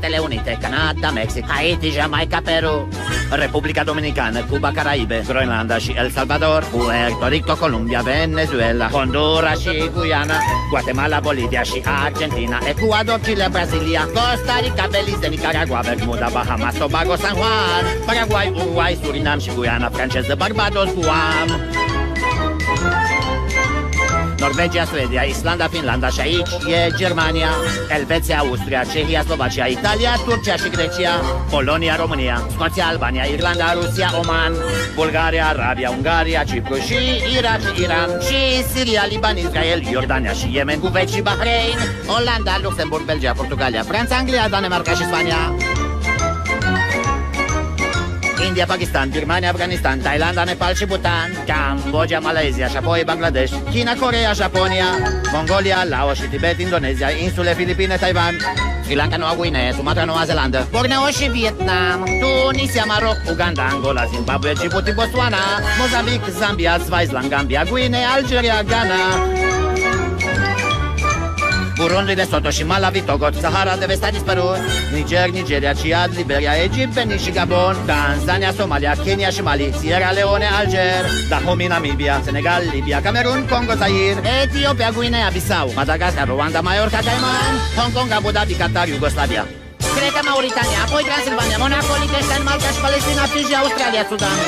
Statele Unite, Canada, Mexic, Haiti, Jamaica, Peru, Republica Dominicană, Cuba, Caraibe, Groenlanda și El Salvador, Puerto Rico, Columbia, Venezuela, Honduras și Guyana, Guatemala, Bolivia și Argentina, Ecuador, Chile, Brazilia, Costa Rica, Belize, Nicaragua, Bermuda, Bahamas, Tobago, San Juan, Paraguay, Uruguay, Surinam și Guyana franceză, Barbados, Guam, Norvegia, Suedia, Islanda, Finlanda și aici e Germania, Elveția, Austria, Cehia, Slovacia, Italia, Turcia și Grecia, Polonia, România, Scoția, Albania, Irlanda, Rusia, Oman, Bulgaria, Arabia, Ungaria, Cipru și Irak și Iran și Siria, Liban, Israel, Iordania și Yemen, Kuwait și Bahrain, Olanda, Luxemburg, Belgia, Portugalia, Franța, Anglia, Danemarca și Spania, India, Pakistan, Birmania, Afganistan, Thailanda, Nepal și Bhutan, Cambodgia, Malaysia și apoi Bangladesh, China, Coreea, Japonia, Mongolia, Laos și Tibet, Indonezia, insule Filipine, Taiwan, Sri Lanka, Noua Guinee, Sumatra, Noua Zeelandă, Borneo și Vietnam, Tunisia, Maroc, Uganda, Angola, Zimbabwe, Djibouti, Botswana, Mozambic, Zambia, Swaziland, Gambia, Guinea, Algeria, Ghana, Burundi, Lesotho și Malawi, Togo, Sahara de Vest a dispărut, Niger, Nigeria, Ciad, Liberia, Egipt, Benin și Gabon, Tanzania, Somalia, Kenya și Mali, Sierra Leone, Alger, Dahomey, Namibia, Senegal, Libia, Camerun, Congo, Zaire, Etiopia, Guinea, Bissau, Madagascar, Rwanda, Mallorca, Cayman, Hong Kong, Abu Dhabi, Qatar, Iugoslavia, Creta, Mauritania, apoi Transilvania, Monaco, Liechtenstein, Malta și Palestina, Fiji, Australia, Sudan.